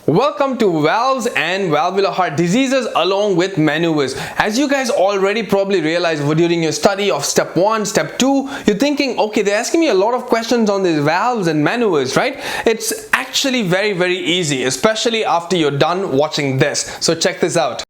Welcome to valves and valvular heart diseases along with maneuvers. As you guys already probably realized during your study of step 1, step 2, you're thinking, okay, they're asking me a lot of questions on these valves and maneuvers, right? It's actually very easy, especially after you're done watching this. So check this out.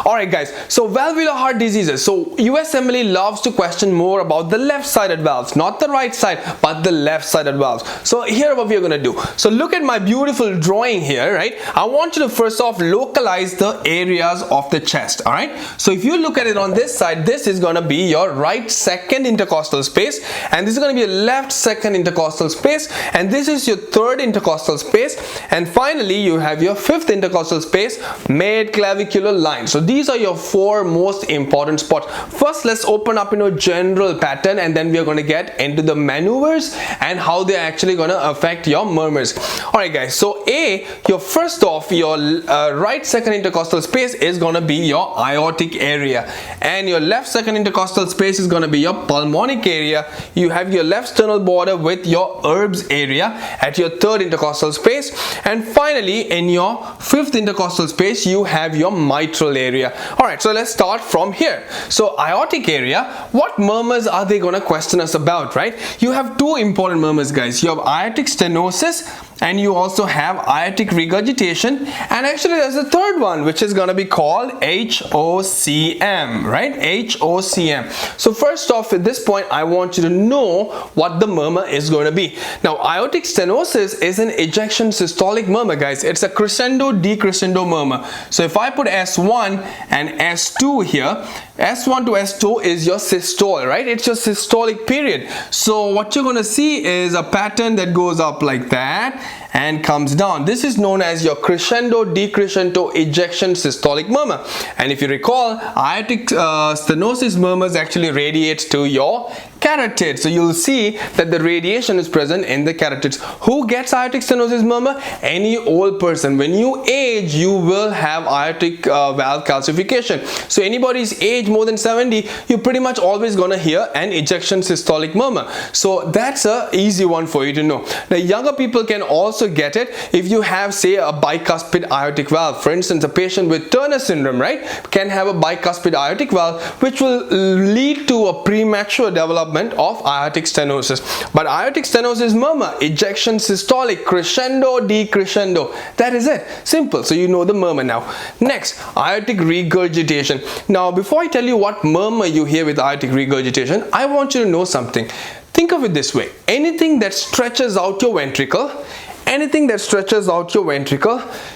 Alright guys, so valvular heart diseases. So USMLE loves to question more about the left-sided valves, not the right side, but the left-sided valves. So here what we're gonna do. So look at my beautiful drawing here, right? I want you to first off localize the areas of the chest, alright? So if you look at it on this side, this is gonna be your right second intercostal space, and this is gonna be a left second intercostal space, and this is your third intercostal space, and finally you have your fifth intercostal space, mid-clavicular line. So these are your four most important spots. First, let's open up in a general pattern, and then we are going to get into the maneuvers and how they're actually going to affect your murmurs. Alright guys, so your first off, your right second intercostal space is going to be your aortic area, and your left second intercostal space is going to be your pulmonic area. You have your left sternal border with your Erb's area at your third intercostal space, and finally in your fifth intercostal space you have your mitral area. Alright, so let's start from here. So aortic area, what murmurs are they gonna question us about, right? You have two important murmurs, guys. You have aortic stenosis and you also have aortic regurgitation, and actually there's a third one which is going to be called HOCM, right? HOCM. So first off, at this point I want you to know what the murmur is going to be. Now aortic stenosis is an ejection systolic murmur, guys. It's a crescendo decrescendo murmur. So if I put S1 and S2 here, S1 to S2 is your systole, right? It's your systolic period. So what you're going to see is a pattern that goes up like that and comes down. This is known as your crescendo decrescendo ejection systolic murmur. And if you recall, aortic stenosis murmurs actually radiates to your carotid. So you'll see that the radiation is present in the carotids. Who gets aortic stenosis murmur? Any old person. When you age, you will have aortic valve calcification. So anybody's age more than 70, you're pretty much always gonna hear an ejection systolic murmur. So that's a easy one for you to know. Now younger people can also get it if you have, say, a bicuspid aortic valve. For instance, a patient with Turner syndrome, right, can have a bicuspid aortic valve, which will lead to a premature development of aortic stenosis. But aortic stenosis murmur, ejection systolic, crescendo decrescendo, that is it. Simple. So you know the murmur now. Next, aortic regurgitation. Now before I tell you what murmur you hear with aortic regurgitation, I want you to know something. Think of it this way: anything that stretches out your ventricle,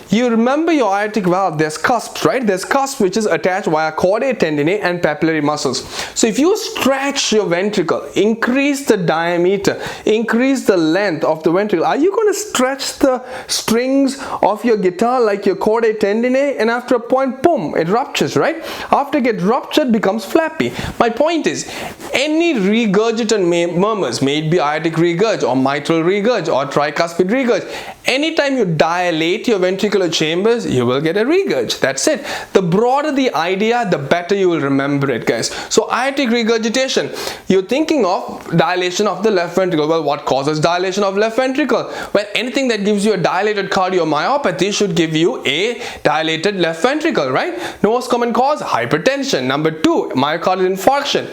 you remember your aortic valve, there's cusps, right? There's cusp which is attached via chordae tendineae and papillary muscles. So if you stretch your ventricle, increase the diameter, increase the length of the ventricle, are you going to stretch the strings of your guitar like your chordae tendineae, and after a point, boom, it ruptures, right? After it gets ruptured, becomes flappy. My point is, any regurgitant murmurs, may it be aortic regurg or mitral regurg or tricuspid regurg, anytime you dilate your ventricular chambers, you will get a regurg. That's it. The broader the idea, the better you will remember it, guys. So aortic regurgitation, you're thinking of dilation of the left ventricle. Well, what causes dilation of left ventricle? Well, anything that gives you a dilated cardiomyopathy should give you a dilated left ventricle, right? Most common cause, hypertension. Number 2, myocardial infarction.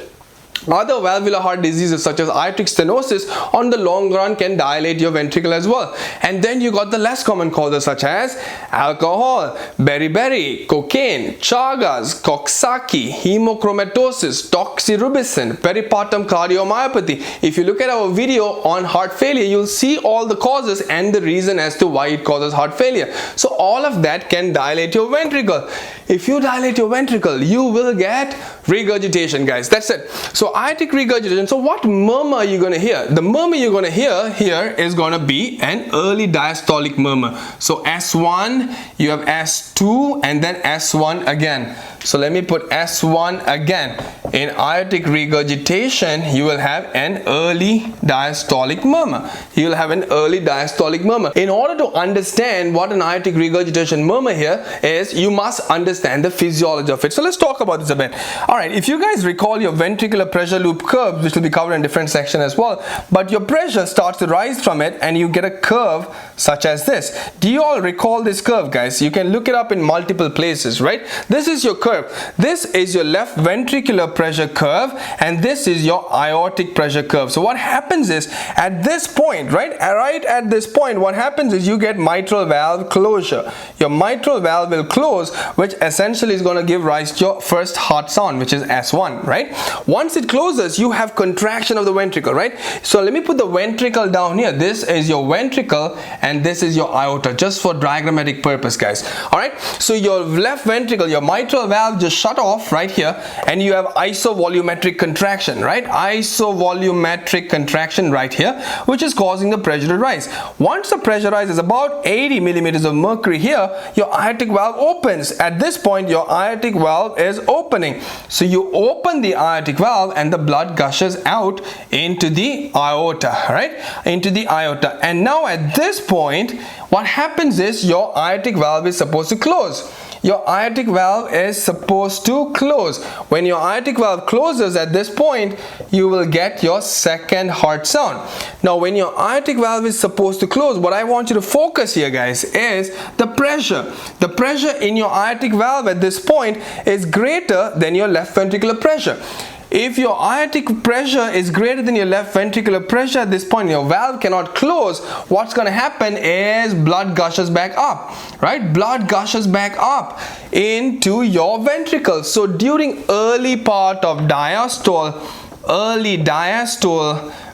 Other valvular heart diseases such as aortic stenosis on the long run can dilate your ventricle as well. And then you got the less common causes such as alcohol, beriberi, cocaine, Chagas, Coxsackie, hemochromatosis, doxorubicin, peripartum cardiomyopathy. If you look at our video on heart failure, you'll see all the causes and the reason as to why it causes heart failure. So all of that can dilate your ventricle. If you dilate your ventricle, you will get regurgitation, guys. That's it. So aortic regurgitation. So what murmur are you going to hear? The murmur you're going to hear here is going to be an early diastolic murmur. So S1, you have S2, and then S1 again. So let me put S1 again. in aortic regurgitation, you will have an early diastolic murmur. You will have an early diastolic murmur. In order to understand what an aortic regurgitation murmur here is, you must understand the physiology of it. So let's talk about this a bit. Alright, if you guys recall your ventricular pressure loop curve, which will be covered in different section as well, but your pressure starts to rise from it and you get a curve such as this. Do you all recall this curve, guys? You can look it up in multiple places, right? This is your curve. This is your left ventricular pressure curve and this is your aortic pressure curve. So what happens is, at this point, right at this point, what happens is you get mitral valve closure. Your mitral valve will close, which essentially is going to give rise to your first heart sound, which is S1, right? Once it closes, you have contraction of the ventricle, right? So let me put the ventricle down here. This is your ventricle and this is your aorta, just for diagrammatic purpose, guys. All right, so your left ventricle, your mitral valve just shut off right here and you have isovolumetric contraction, right? Isovolumetric contraction right here, which is causing the pressure to rise. Once the pressure rises about 80 millimeters of mercury here, your aortic valve opens. At this point, your aortic valve is opening. So you open the aortic valve and the blood gushes out into the aorta, right? Into the aorta. And now at this point, what happens is your aortic valve is supposed to close. Your aortic valve is supposed to close. When your aortic valve closes at this point, you will get your second heart sound. Now when your aortic valve is supposed to close, what I want you to focus here, guys, is the pressure. The pressure in your aortic valve at this point is greater than your left ventricular pressure. If your aortic pressure is greater than your left ventricular pressure at this point, your valve cannot close. What's going to happen is blood gushes back up, right? Blood gushes back up into your ventricle. So during early part of diastole,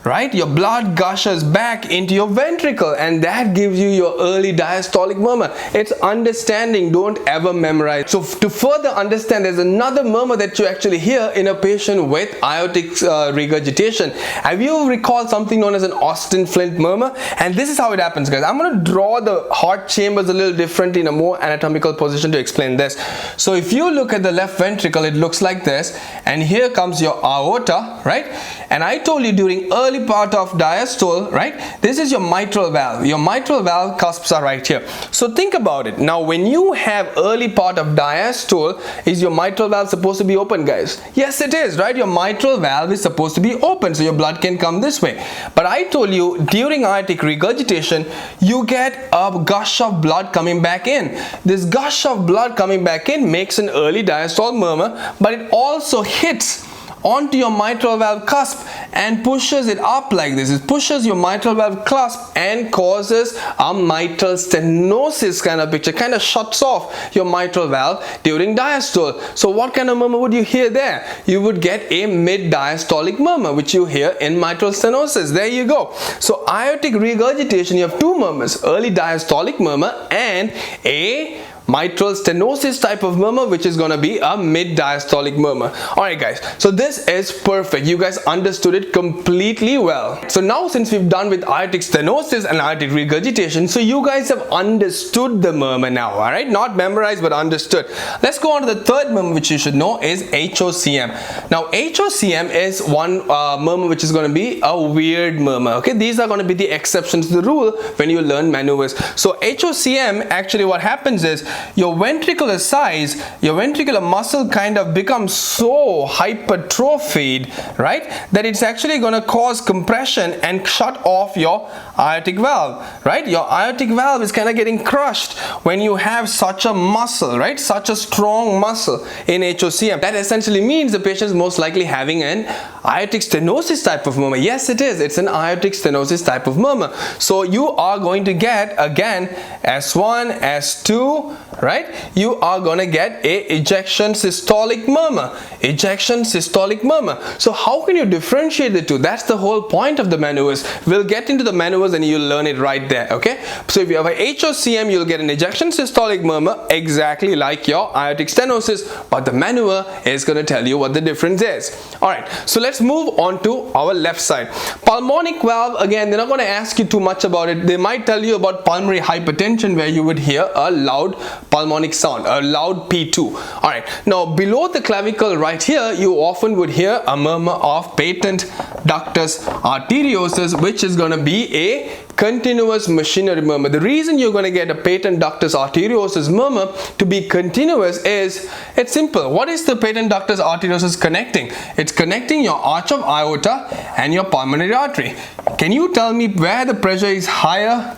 right, your blood gushes back into your ventricle and that gives you your early diastolic murmur. It's understanding, don't ever memorize. So to further understand, there's another murmur that you actually hear in a patient with aortic regurgitation. Have you recalled something known as an Austin Flint murmur? And this is how it happens, guys. I'm going to draw the heart chambers a little differently in a more anatomical position to explain this. So if you look at the left ventricle, it looks like this, and here comes your aorta, right? And I told you during early part of diastole, right, this is your mitral valve. Your mitral valve cusps are right here. So think about it. Now when you have early part of diastole, is your mitral valve supposed to be open, guys? Yes, it is, right? Your mitral valve is supposed to be open so your blood can come this way. But I told you during aortic regurgitation, you get a gush of blood coming back in. This gush of blood coming back in makes an early diastole murmur, but it also hits onto your mitral valve cusp and pushes it up like this. It pushes your mitral valve cusp and causes a mitral stenosis kind of picture, kind of shuts off your mitral valve during diastole. So what kind of murmur would you hear there? You would get a mid-diastolic murmur, which you hear in mitral stenosis. There you go. So aortic regurgitation, you have two murmurs, early diastolic murmur and a mitral stenosis type of murmur, which is going to be a mid-diastolic murmur. Alright guys, so this is perfect. You guys understood it completely well. So now since we've done with aortic stenosis and aortic regurgitation, so you guys have understood the murmur now, alright? Not memorized but understood. Let's go on to the third murmur which you should know is HOCM. Now HOCM is one murmur which is going to be a weird murmur. Okay, these are going to be the exceptions to the rule when you learn maneuvers. So HOCM, actually what happens is your ventricular size, your ventricular muscle kind of becomes so hypertrophied, right, that it's actually going to cause compression and shut off your aortic valve, right? Your aortic valve is kind of getting crushed when you have such a muscle, right, such a strong muscle in HOCM. That essentially means the patient is most likely having an aortic stenosis type of murmur. Yes, it is. It's an aortic stenosis type of murmur. So you are going to get again S1, S2, right? You are going to get a ejection systolic murmur. Ejection systolic murmur. So how can you differentiate the two? That's the whole point of the maneuvers. We'll get into the maneuvers and you'll learn it right there, okay? So if you have a HOCM, you'll get an ejection systolic murmur exactly like your aortic stenosis, but the maneuver is going to tell you what the difference is. Alright, so let's move on to our left side. Pulmonic valve, again, they're not going to ask you too much about it. They might tell you about pulmonary hypertension where you would hear a loud pulmonic sound, a loud P2. Alright, now below the clavicle right here, you often would hear a murmur of patent ductus arteriosus, which is going to be a continuous machinery murmur. The reason you're going to get a patent ductus arteriosus murmur to be continuous is, it's simple. What is the patent ductus arteriosus connecting? It's connecting your arch of aorta and your pulmonary artery. Can you tell me where the pressure is higher?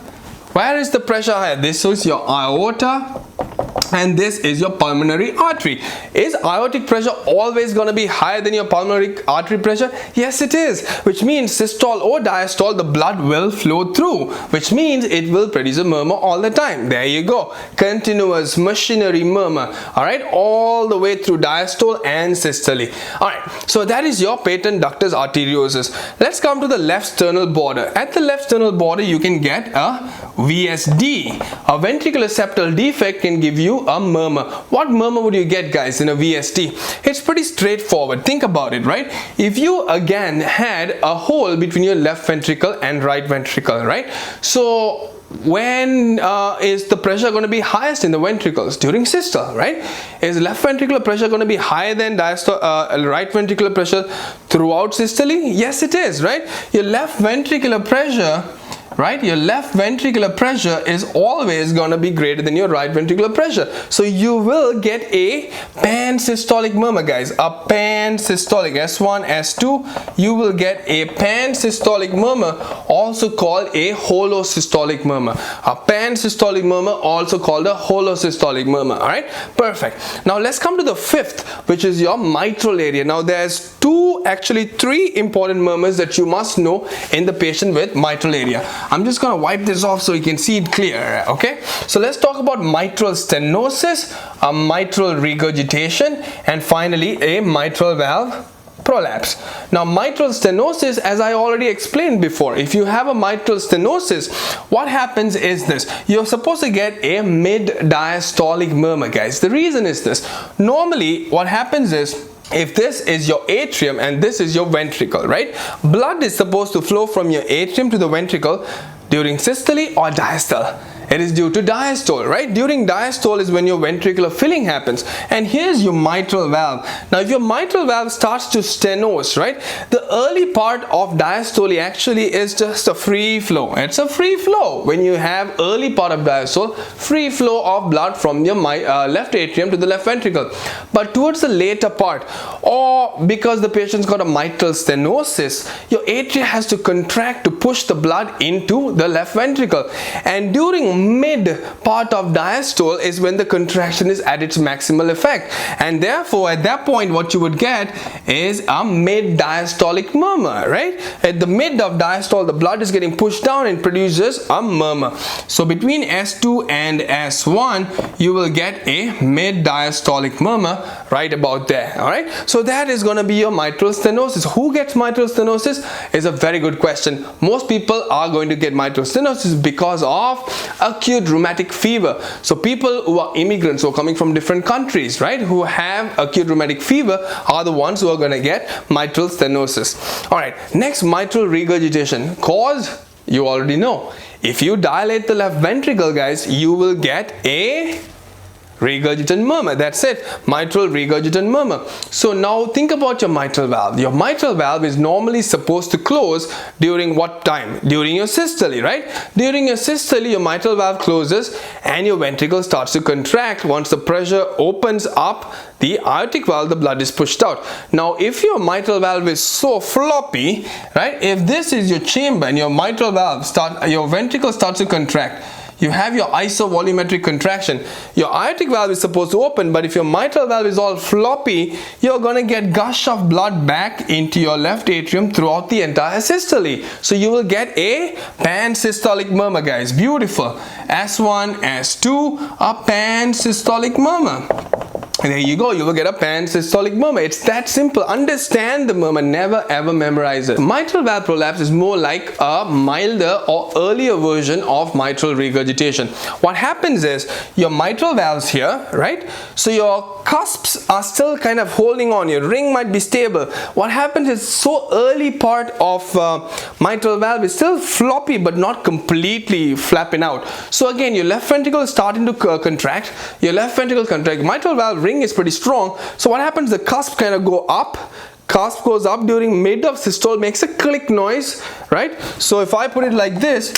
Where is the pressure higher? This is your aorta and this is your pulmonary artery. Is aortic pressure always going to be higher than your pulmonary artery pressure? Yes, it is, which means systole or diastole, the blood will flow through, which means it will produce a murmur all the time. There you go, continuous machinery murmur, alright, all the way through diastole and systole. Alright, so that is your patent ductus arteriosus. Let's come to the left sternal border. At the left sternal border, you can get a VSD. A ventricular septal defect can give you a murmur. What murmur would you get, guys, in a VSD? It's pretty straightforward. Think about it, right? If you again had a hole between your left ventricle and right ventricle, right? So when is the pressure going to be highest in the ventricles? During systole, right? Is left ventricular pressure going to be higher than right ventricular pressure throughout systole? Yes, it is, right? Your left ventricular pressure, right, your left ventricular pressure is always going to be greater than your right ventricular pressure, so you will get a pansystolic murmur, guys. A pansystolic, S1, S2, you will get a pansystolic murmur, also called a holosystolic murmur. A pansystolic murmur, also called a holosystolic murmur. All right, perfect. Now let's come to the fifth, which is your mitral area. Now there's three important murmurs that you must know in the patient with mitral area. I'm just going to wipe this off so you can see it clear. Okay, so let's talk about mitral stenosis, a mitral regurgitation, and finally a mitral valve prolapse. Now mitral stenosis, as I already explained before, if you have a mitral stenosis, what happens is this: you're supposed to get a mid-diastolic murmur, guys. The reason is this: normally what happens is, if this is your atrium and this is your ventricle, right, blood is supposed to flow from your atrium to the ventricle during systole or diastole. It is due to diastole, right? During diastole is when your ventricular filling happens. And here's your mitral valve. Now if your mitral valve starts to stenose, right, the early part of diastole actually is just a free flow. It's a free flow. When you have early part of diastole, free flow of blood from your left atrium to the left ventricle. But towards the later part, or because the patient's got a mitral stenosis, your atria has to contract to push the blood into the left ventricle. And during mid part of diastole is when the contraction is at its maximal effect, and therefore at that point what you would get is a mid diastolic murmur, right? At the mid of diastole, the blood is getting pushed down and produces a murmur. So between S2 and S1 you will get a mid diastolic murmur right about there. All right, so that is going to be your mitral stenosis. Who gets mitral stenosis is a very good question. Most people are going to get mitral stenosis because of acute rheumatic fever. So people who are immigrants, who are coming from different countries, right, who have acute rheumatic fever, are the ones who are going to get mitral stenosis. All right, next, mitral regurgitation. Cause, you already know. If you dilate the left ventricle, guys, you will get a regurgitant murmur. That's it, mitral regurgitant murmur. So now think about your mitral valve. Your mitral valve is normally supposed to close during what time? During your systole, right? During your systole, your mitral valve closes and your ventricle starts to contract. Once the pressure opens up the aortic valve, the blood is pushed out. Now if your mitral valve is so floppy, right, if this is your chamber and your mitral valve your ventricle starts to contract, you have your isovolumetric contraction. Your aortic valve is supposed to open, but if your mitral valve is all floppy, you're going to get gush of blood back into your left atrium throughout the entire systole. So you will get a pansystolic murmur, guys. Beautiful. S1, S2, a pansystolic murmur. And there you go, you will get a pan-systolic murmur. It's that simple. Understand the murmur, never ever memorize it. Mitral valve prolapse is more like a milder or earlier version of mitral regurgitation. What happens is your mitral valves here, right? So your cusps are still kind of holding on, your ring might be stable. What happens is so early part of mitral valve is still floppy but not completely flapping out. So again, your left ventricle is starting to contract, your left ventricle contract, mitral valve ring is pretty strong. So what happens, the cusp kind of go up, cusp goes up during mid of systole, makes a click noise, right? So if I put it like this,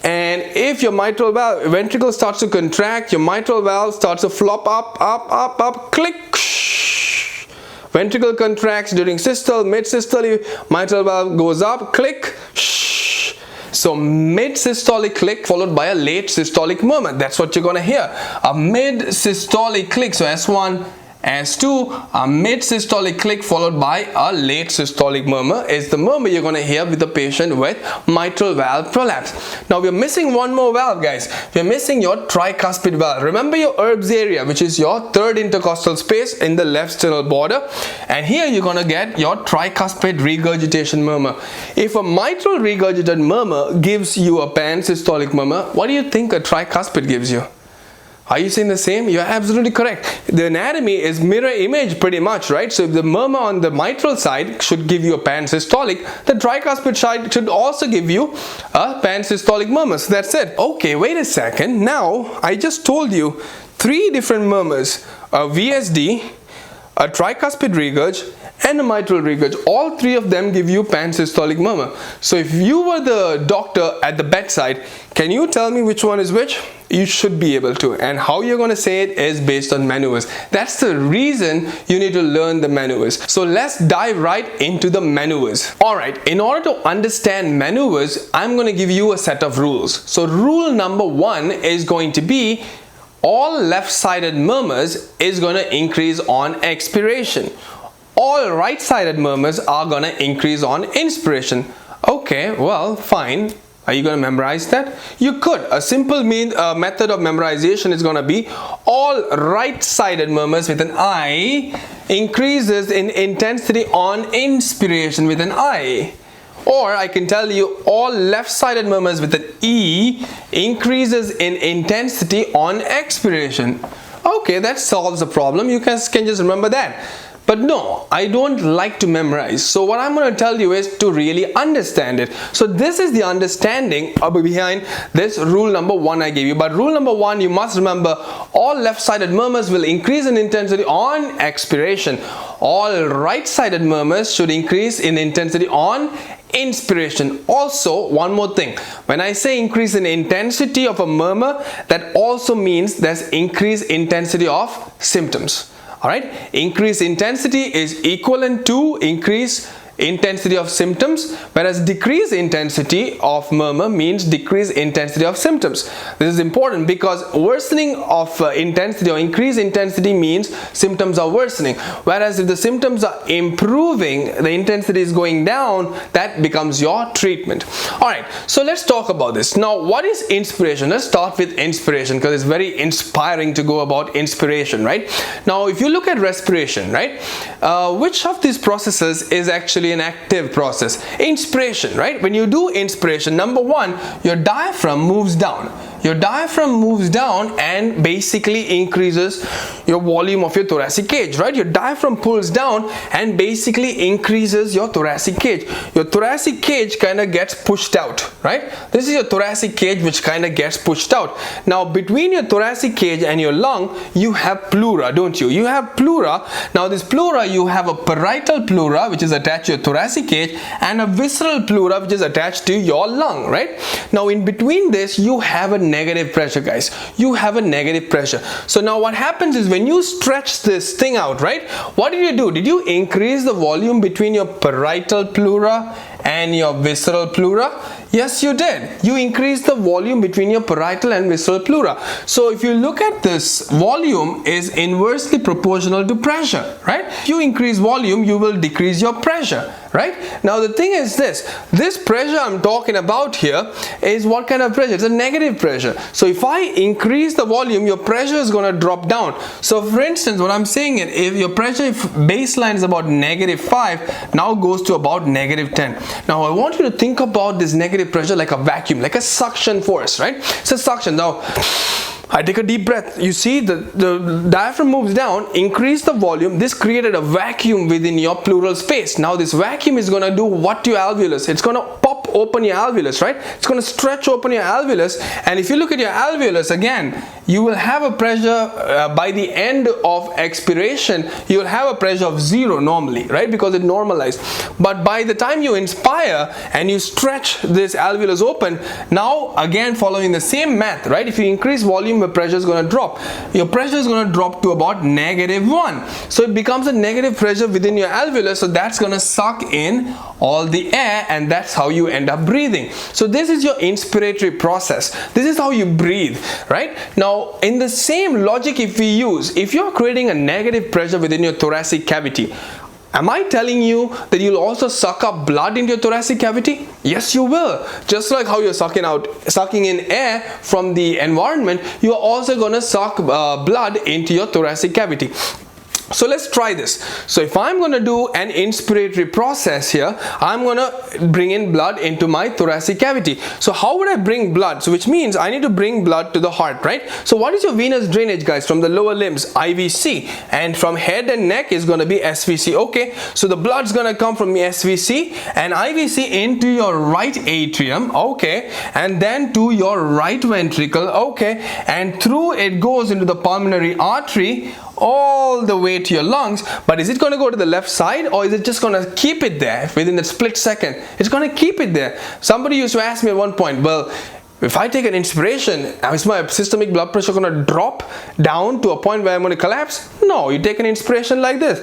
and if your mitral valve ventricle starts to contract, your mitral valve starts to flop up, click, shh. Ventricle contracts during systole, mid systole, mitral valve goes up, click, shh. So mid systolic click followed by a late systolic murmur. That's what you're gonna hear. A mid systolic click, so S1, S2, a mid systolic click followed by a late systolic murmur is the murmur you're going to hear with the patient with mitral valve prolapse. Now we're missing one more valve, guys. We're missing your tricuspid valve. Remember your Erb's area, which is your third intercostal space in the left sternal border, and here you're going to get your tricuspid regurgitation murmur. If a mitral regurgitated murmur gives you a pan-systolic murmur, what do you think a tricuspid gives you? Are you saying the same? You're absolutely correct. The anatomy is mirror image pretty much, right? So if the murmur on the mitral side should give you a pan-systolic, the tricuspid side should also give you a pan-systolic murmur. So that's it. Okay, wait a second. Now, I just told you 3 different murmurs, a VSD, a tricuspid regurg, and a mitral regurg. All 3 of them give you pan-systolic murmur. So if you were the doctor at the bedside, can you tell me which one is which? You should be able to, and how you're going to say it is based on maneuvers. That's the reason you need to learn the maneuvers. So let's dive right into the maneuvers. Alright, in order to understand maneuvers, I'm going to give you a set of rules. So rule number 1 is going to be all left-sided murmurs is going to increase on expiration. All right-sided murmurs are going to increase on inspiration. Okay, well, fine. Are you going to memorize that? You could. A simple method of memorization is going to be all right-sided murmurs with an I increases in intensity on inspiration with an I. Or I can tell you all left-sided murmurs with an E increases in intensity on expiration. Okay, that solves the problem. You can just remember that. But no, I don't like to memorize. So what I'm going to tell you is to really understand it. So this is the understanding behind this rule number 1 I gave you. But rule number 1, you must remember all left-sided murmurs will increase in intensity on expiration. All right-sided murmurs should increase in intensity on inspiration. Also, one more thing, when I say increase in intensity of a murmur, that also means there's increased intensity of symptoms. Alright, increased intensity is equivalent to increased intensity of symptoms, whereas decreased intensity of murmur means decreased intensity of symptoms. This is important because worsening of intensity or increased intensity means symptoms are worsening, whereas if the symptoms are improving, the intensity is going down, that becomes your treatment. Alright, so let's talk about this. Now, what is inspiration? Let's start with inspiration because it's very inspiring to go about inspiration, right? Now, if you look at respiration, right, which of these processes is actually an active process? Inspiration, right? When you do inspiration, number 1, your diaphragm moves down. Your diaphragm moves down and basically increases your volume of your thoracic cage, right? Your diaphragm pulls down and basically increases your thoracic cage. Your thoracic cage kind of gets pushed out, right? This is your thoracic cage which kind of gets pushed out. Now, between your thoracic cage and your lung, you have pleura, don't you? You have pleura. Now, this pleura, you have a parietal pleura which is attached to your thoracic cage and a visceral pleura which is attached to your lung, right? Now, in between this, you have a negative pressure, guys. You have a negative pressure. So now what happens is when you stretch this thing out, right, what did you do? Did you increase the volume between your parietal pleura and your visceral pleura? Yes, you did. You increased the volume between your parietal and visceral pleura. So if you look at this, volume is inversely proportional to pressure, right? If you increase volume, you will decrease your pressure, right? Now the thing is this pressure I'm talking about here is what kind of pressure? It's a negative pressure. So if I increase the volume, your pressure is going to drop down. So for instance, what I'm saying is, if your pressure, if baseline is about -5, now goes to about -10. Now I want you to think about this negative pressure like a vacuum, like a suction force, right? It's a suction. Now I take a deep breath. You see the diaphragm moves down, increase the volume. This created a vacuum within your pleural space. Now this vacuum is going to do what to your alveolus? It's going to pop open your alveolus, right? It's going to stretch open your alveolus. And if you look at your alveolus again, you will have a pressure by the end of expiration, you will have a pressure of 0 normally, right? Because it normalized. But by the time you inspire and you stretch this alveolus open, now again following the same math, right? If you increase volume, the pressure is going to drop. Your pressure is going to drop to about -1. So it becomes a negative pressure within your alveolus. So that's going to suck in all the air, and that's how you end up breathing. So this is your inspiratory process. This is how you breathe, right? Now in the same logic, if you're creating a negative pressure within your thoracic cavity, am I telling you that you'll also suck up blood into your thoracic cavity? Yes, you will. Just like how you're sucking in air from the environment, you are also going to suck blood into your thoracic cavity. So let's try this. So if I'm going to do an inspiratory process here, I'm going to bring in blood into my thoracic cavity. So how would I bring blood? So which means I need to bring blood to the heart, right? So what is your venous drainage, guys? From the lower limbs, IVC, and from head and neck is going to be SVC. Okay, so the blood's going to come from the SVC and IVC into your right atrium, okay, and then to your right ventricle, okay, and through it goes into the pulmonary artery all the way to your lungs. But is it going to go to the left side, or is it just going to keep it there within that split second? It's going to keep it there. Somebody used to ask me at one point, well, if I take an inspiration, is my systemic blood pressure going to drop down to a point where I'm going to collapse? No, you take an inspiration like this.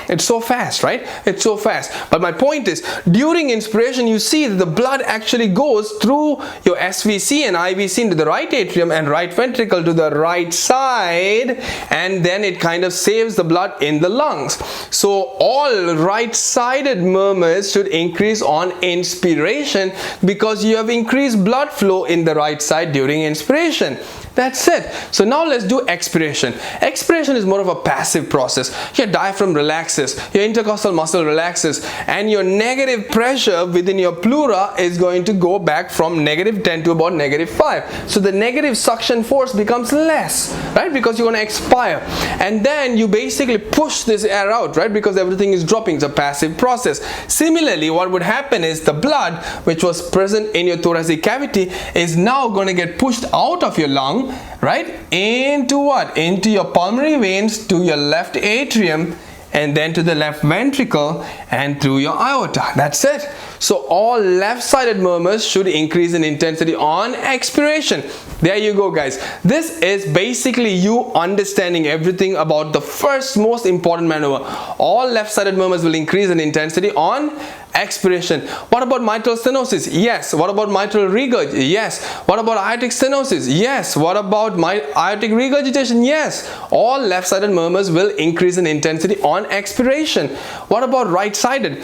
It's so fast, right? It's so fast. But my point is, during inspiration, you see that the blood actually goes through your SVC and IVC into the right atrium and right ventricle to the right side, and then it kind of saves the blood in the lungs. So all right-sided murmurs should increase on inspiration because you have increased blood flow in the right side during inspiration. That's it. So now let's do expiration. Expiration is more of a passive process. Your diaphragm relaxes, your intercostal muscle relaxes, and your negative pressure within your pleura is going to go back from -10 to about -5. So the negative suction force becomes less, right? Because you're going to expire. And then you basically push this air out, right? Because everything is dropping. It's a passive process. Similarly, what would happen is the blood, which was present in your thoracic cavity, is now going to get pushed out of your lung, right, into what? Into your pulmonary veins, to your left atrium, and then to the left ventricle and through your aorta. That's it. So all left-sided murmurs should increase in intensity on expiration. There you go, guys. This is basically you understanding everything about the first most important maneuver. All left-sided murmurs will increase in intensity on expiration. What about mitral stenosis? Yes. What about mitral regurg? Yes. What about aortic stenosis? Yes. What about my aortic regurgitation? Yes. All left-sided murmurs will increase in intensity on expiration. What about right-sided?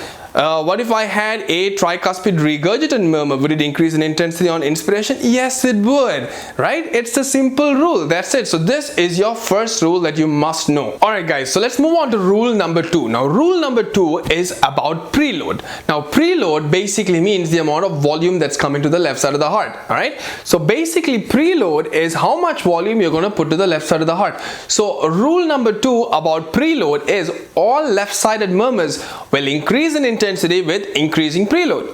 What if I had a tricuspid regurgitant murmur? Would it increase in intensity on inspiration? Yes, it would, right? It's a simple rule. That's it. So this is your first rule that you must know. Alright guys, so let's move on to rule number 2. Now rule number 2 is about preload. Now preload basically means the amount of volume that's coming to the left side of the heart. Alright, so basically preload is how much volume you're going to put to the left side of the heart. So rule number 2 about preload is all left-sided murmurs will increase in intensity with increasing preload.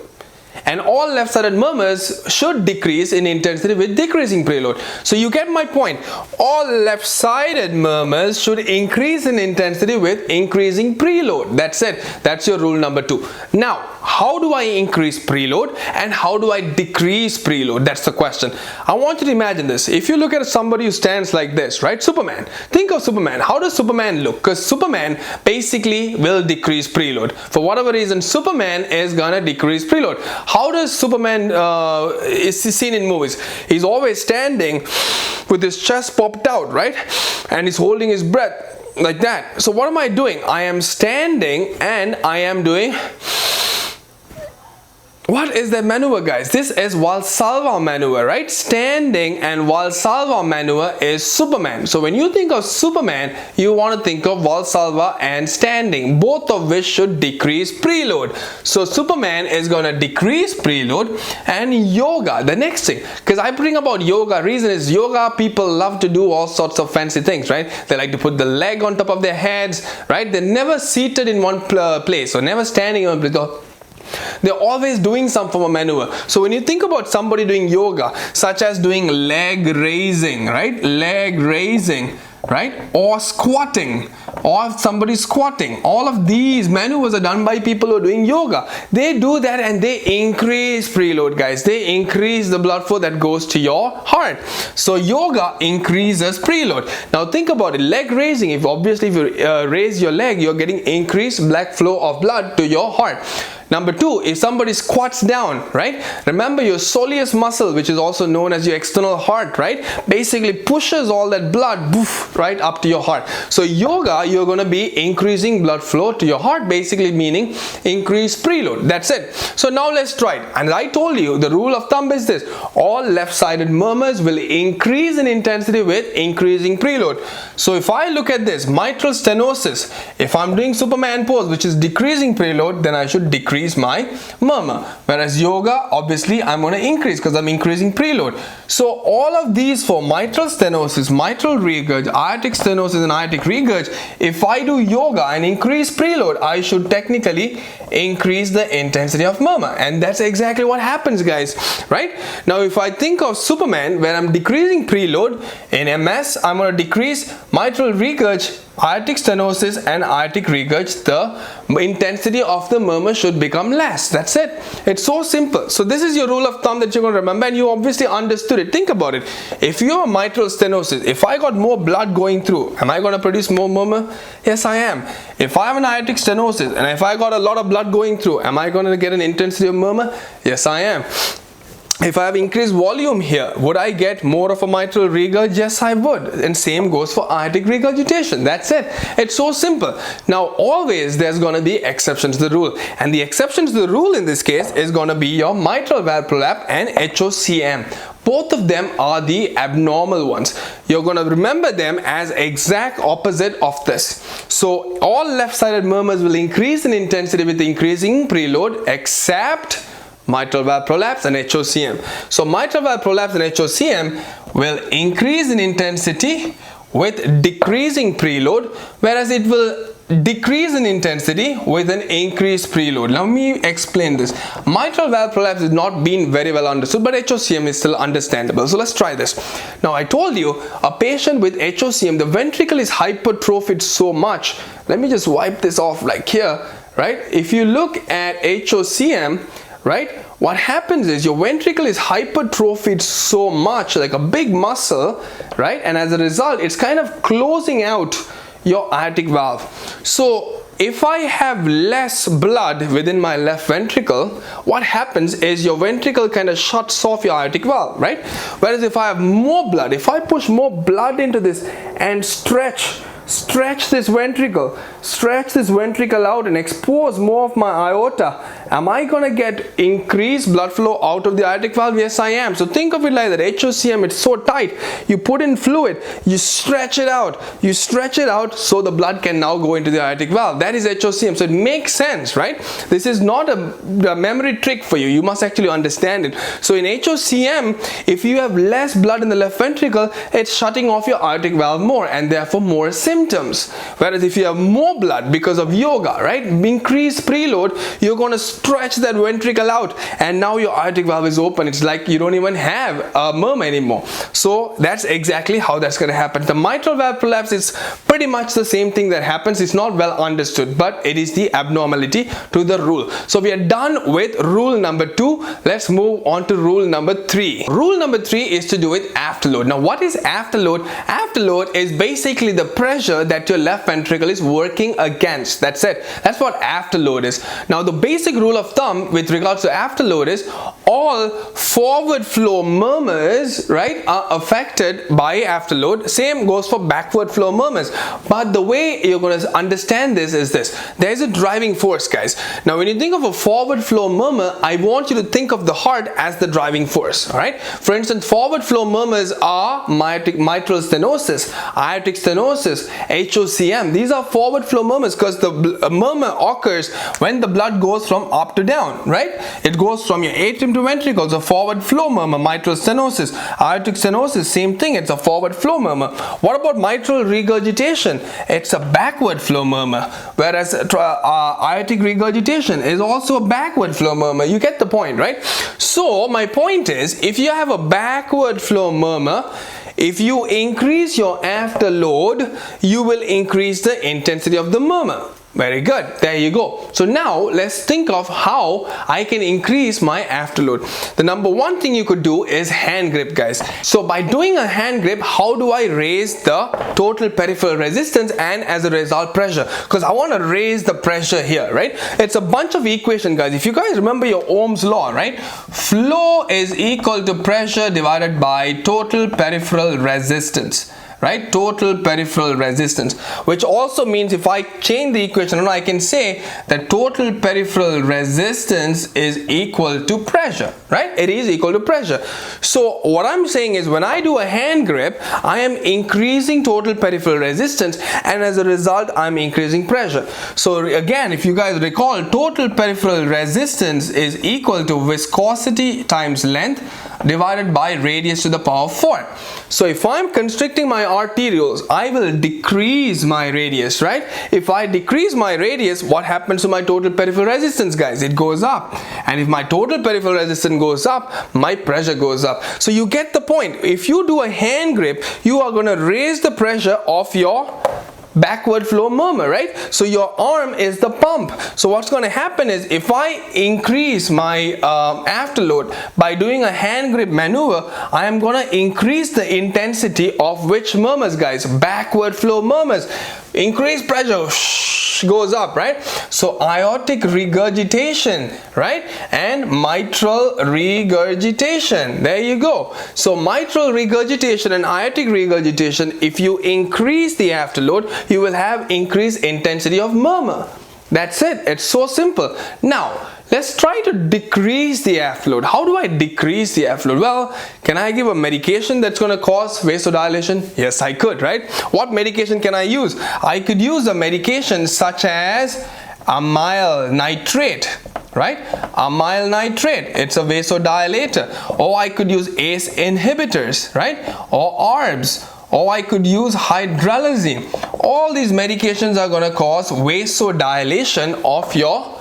and all left-sided murmurs should decrease in intensity with decreasing preload. So you get my point. All left-sided murmurs should increase in intensity with increasing preload. That's it. That's your rule number 2. Now, how do I increase preload and how do I decrease preload? That's the question. I want you to imagine this. If you look at somebody who stands like this, right? Superman. Think of Superman. How does Superman look? Because Superman basically will decrease preload. For whatever reason, Superman is gonna decrease preload. How does Superman is seen in movies? He's always standing with his chest popped out, right? And he's holding his breath like that. So what am I doing? I am standing and I am doing... What is that maneuver, guys? This is Valsalva maneuver, right? Standing and Valsalva maneuver is Superman. So when you think of Superman, you want to think of Valsalva and standing, both of which should decrease preload. So Superman is going to decrease preload, and yoga, the next thing. Because I bring about yoga, reason is yoga people love to do all sorts of fancy things, right? They like to put the leg on top of their heads, right? They're never seated in one place or never standing in one place. They're always doing some form of maneuver. So when you think about somebody doing yoga, such as doing leg raising, right? Leg raising, right? Or squatting, or somebody squatting. All of these maneuvers are done by people who are doing yoga. They do that and they increase preload, guys. They increase the blood flow that goes to your heart. So yoga increases preload. Now think about it. Leg raising. If you raise your leg, you're getting increased black flow of blood to your heart. Number 2, if somebody squats down, right? Remember your soleus muscle, which is also known as your external heart, right? Basically pushes all that blood, boof, right up to your heart. So yoga, you're going to be increasing blood flow to your heart, basically meaning increased preload. That's it. So now let's try it. And I told you the rule of thumb is this: all left-sided murmurs will increase in intensity with increasing preload. So if I look at this, mitral stenosis, if I'm doing Superman pose, which is decreasing preload, then I should decrease my murmur. Whereas yoga, obviously I'm going to increase because I'm increasing preload. So all of these for mitral stenosis, mitral regurg, aortic stenosis and aortic regurg, if I do yoga and increase preload, I should technically increase the intensity of murmur. And that's exactly what happens, guys, right? Now if I think of Superman, where I'm decreasing preload, in MS I'm going to decrease mitral regurg, aortic stenosis and aortic regurg, the intensity of the murmur should become less. That's it. It's so simple. So this is your rule of thumb that you're going to remember, and you obviously understood it. Think about it. If you have mitral stenosis, if I got more blood going through, am I going to produce more murmur? Yes, I am. If I have an aortic stenosis and if I got a lot of blood going through, am I going to get an intensity of murmur? Yes, I am. If I have increased volume here, would I get more of a mitral regurg? Yes, I would. And same goes for aortic regurgitation. That's it. It's so simple. Now, always there's going to be exceptions to the rule. And the exception to the rule in this case is going to be your mitral valve prolapse and HOCM. Both of them are the abnormal ones. You're going to remember them as exact opposite of this. So, all left-sided murmurs will increase in intensity with increasing preload except mitral valve prolapse and HOCM. So mitral valve prolapse and HOCM will increase in intensity with decreasing preload, whereas it will decrease in intensity with an increased preload. Let me explain this. Mitral valve prolapse is not being very well understood, but HOCM is still understandable. So let's try this. Now I told you a patient with HOCM, the ventricle is hypertrophied so much. Let me just wipe this off like here, right? If you look at HOCM, right, what happens is your ventricle is hypertrophied so much, like a big muscle, right, and as a result it's kind of closing out your aortic valve. So if I have less blood within my left ventricle, what happens is your ventricle kind of shuts off your aortic valve, right? Whereas if I have more blood, if I push more blood into this and stretch this ventricle out and expose more of my aorta, am I going to get increased blood flow out of the aortic valve? Yes, I am. So think of it like that. HOCM, it's so tight. You put in fluid, you stretch it out so the blood can now go into the aortic valve. That is HOCM. So it makes sense, right? This is not a memory trick for you. You must actually understand it. So in HOCM, if you have less blood in the left ventricle, it's shutting off your aortic valve more and therefore more symptoms. Whereas if you have more blood because of yoga, right, increased preload, you're going to stretch that ventricle out, and now your aortic valve is open. It's like you don't even have a murmur anymore. So that's exactly how that's going to happen. The mitral valve prolapse is pretty much the same thing that happens. It's not well understood, but it is the abnormality to the rule. So we are done with rule number 2. Let's move on to rule number 3. Rule number 3 is to do with afterload. Now what is afterload? Afterload is basically the pressure that your left ventricle is working against. That's it. That's what afterload is. Now the basic rule of thumb with regards to afterload is all forward flow murmurs, right, are affected by afterload. Same goes for backward flow murmurs. But the way you're going to understand this is this. There is a driving force, guys. Now when you think of a forward flow murmur, I want you to think of the heart as the driving force. All right. For instance, forward flow murmurs are mitral stenosis, aortic stenosis, HOCM. These are forward flow murmurs because the murmur occurs when the blood goes from up to down, right? It goes from your atrium to ventricle. It's a forward flow murmur. Mitral stenosis, aortic stenosis, same thing. It's a forward flow murmur. What about mitral regurgitation? It's a backward flow murmur. Whereas aortic regurgitation is also a backward flow murmur. You get the point, right? So my point is, if you have a backward flow murmur, if you increase your afterload, you will increase the intensity of the murmur. Very good. There you go. So now let's think of how I can increase my afterload. The number one thing you could do is hand grip, guys. So by doing a hand grip, how do I raise the total peripheral resistance and as a result pressure? Because I want to raise the pressure here, right? It's a bunch of equations, guys. If you guys remember your Ohm's law, right? Flow is equal to pressure divided by total peripheral resistance. Right, total peripheral resistance, which also means if I change the equation, I can say that total peripheral resistance is equal to pressure, right? It is equal to pressure. So what I'm saying is when I do a hand grip, I am increasing total peripheral resistance, and as a result, I'm increasing pressure. So again, if you guys recall, total peripheral resistance is equal to viscosity times length divided by radius to the power 4. So if I'm constricting my arterioles, I will decrease my radius, right? If I decrease my radius, what happens to my total peripheral resistance, guys? It goes up. And if my total peripheral resistance goes up, my pressure goes up. So you get the point. If you do a hand grip, you are going to raise the pressure of your backward flow murmur, right? So your arm is the pump. So what's going to happen is if I increase my afterload by doing a hand grip maneuver, I am going to increase the intensity of which murmurs, guys? Backward flow murmurs. Increase pressure goes up, right? So aortic regurgitation, right? And mitral regurgitation. There you go. So mitral regurgitation and aortic regurgitation, if you increase the afterload, you will have increased intensity of murmur. That's it. It's so simple. Now let's try to decrease the afterload. How do I decrease the afterload? Well, can I give a medication that's going to cause vasodilation? Yes, I could, right? What medication can I use? I could use a medication such as amyl nitrate, right? Amyl nitrate, it's a vasodilator. Or I could use ACE inhibitors, right? Or ARBs. Or I could use hydralazine. All these medications are going to cause vasodilation of your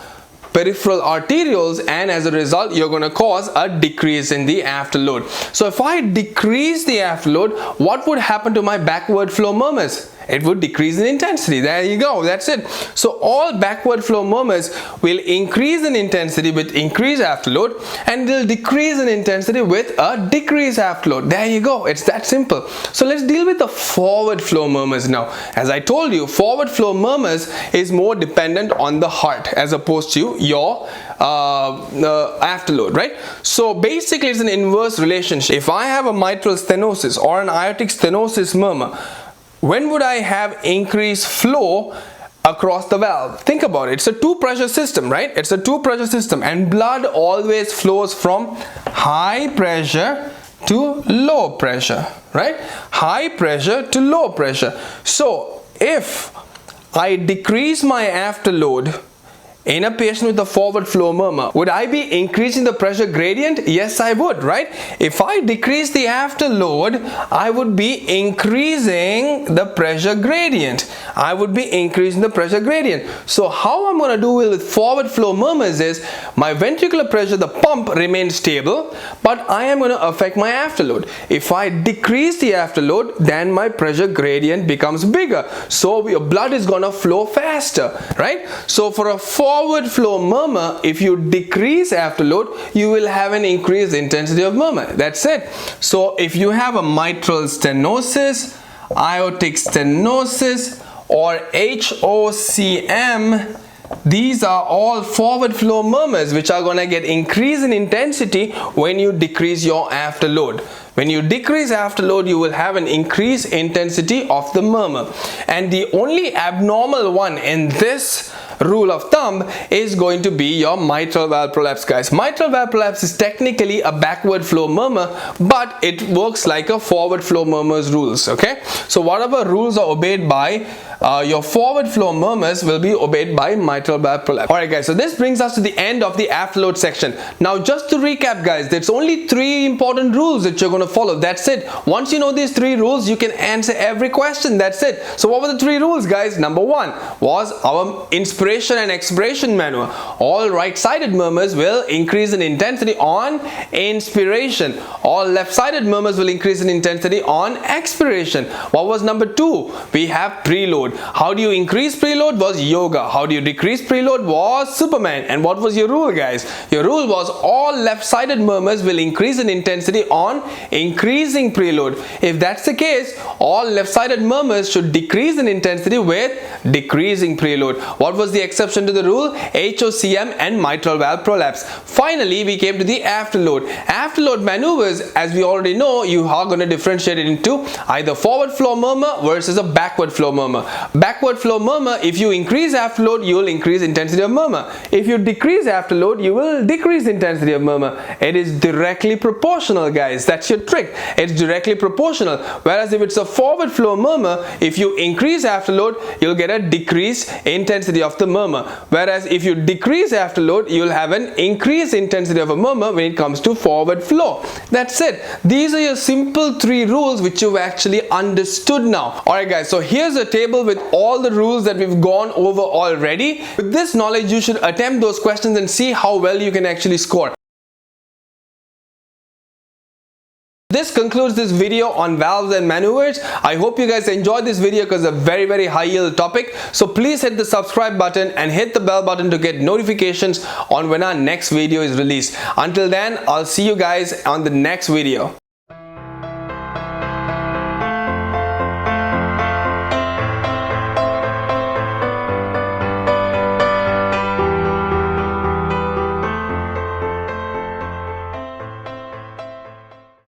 peripheral arterioles, and as a result you're going to cause a decrease in the afterload. So if I decrease the afterload, what would happen to my backward flow murmurs? It would decrease in intensity. There you go. That's it. So all backward flow murmurs will increase in intensity with increased afterload, and they'll decrease in intensity with a decreased afterload. There you go. It's that simple. So let's deal with the forward flow murmurs now. As I told you, forward flow murmurs is more dependent on the heart as opposed to your afterload, right? So basically it's an inverse relationship. If I have a mitral stenosis or an aortic stenosis murmur, when would I have increased flow across the valve? Think about it. It's a two pressure system, right? It's a two pressure system, and blood always flows from high pressure to low pressure, right? High pressure to low pressure. So if I decrease my afterload, In a patient with a forward flow murmur, would I be increasing the pressure gradient? Yes, I would, right? If I decrease the afterload, I would be increasing the pressure gradient. So how I'm going to do it with forward flow murmurs is my ventricular pressure, the pump, remains stable, but I am going to affect my afterload. If I decrease the afterload, then my pressure gradient becomes bigger. So your blood is going to flow faster, right? So for a forward flow murmur, if you decrease afterload, you will have an increased intensity of murmur. That's it. So if you have a mitral stenosis, aortic stenosis, or Hoch M, these are all forward flow murmurs which are going to get increase in intensity when you decrease your afterload. When you decrease afterload, you will have an increased intensity of the murmur. And the only abnormal one in this rule of thumb is going to be your mitral valve prolapse, guys. Mitral valve prolapse is technically a backward flow murmur, but it works like a forward flow murmurs rules, okay? So whatever rules are obeyed by your forward flow murmurs will be obeyed by mitral valve prolapse. Alright guys, so this brings us to the end of the afterload section. Now just to recap guys, there's only 3 important rules that you're going to follow. That's it. Once you know these 3 rules, you can answer every question. That's it. So what were the 3 rules guys? Number 1 was our inspiration and expiration maneuver. All right-sided murmurs will increase in intensity on inspiration. All left-sided murmurs will increase in intensity on expiration. What was number 2? We have preload. How do you increase preload? Was yoga. How do you decrease preload? Was Superman. And what was your rule guys? Your rule was all left-sided murmurs will increase in intensity on increasing preload. If that's the case, all left-sided murmurs should decrease in intensity with decreasing preload. What was the exception to the rule? Hoch M and mitral valve prolapse. Finally, we came to the afterload. Afterload maneuvers, as we already know, you are going to differentiate it into either forward flow murmur versus a backward flow murmur. Backward flow murmur, if you increase afterload, you will increase intensity of murmur. If you decrease afterload, you will decrease intensity of murmur. It is directly proportional guys. That's your trick. It's directly proportional. Whereas if it's a forward flow murmur, if you increase afterload, you'll get a decreased intensity of the murmur. Whereas if you decrease afterload, you'll have an increased intensity of a murmur when it comes to forward flow. That's it. These are your simple 3 rules which you've actually understood now. Alright guys, so here's a table with all the rules that we've gone over already. With this knowledge, you should attempt those questions and see how well you can actually score. This concludes this video on valves and maneuvers. I hope you guys enjoyed this video because it's a very high yield topic. So please hit the subscribe button and hit the bell button to get notifications on when our next video is released. Until then, I'll see you guys on the next video.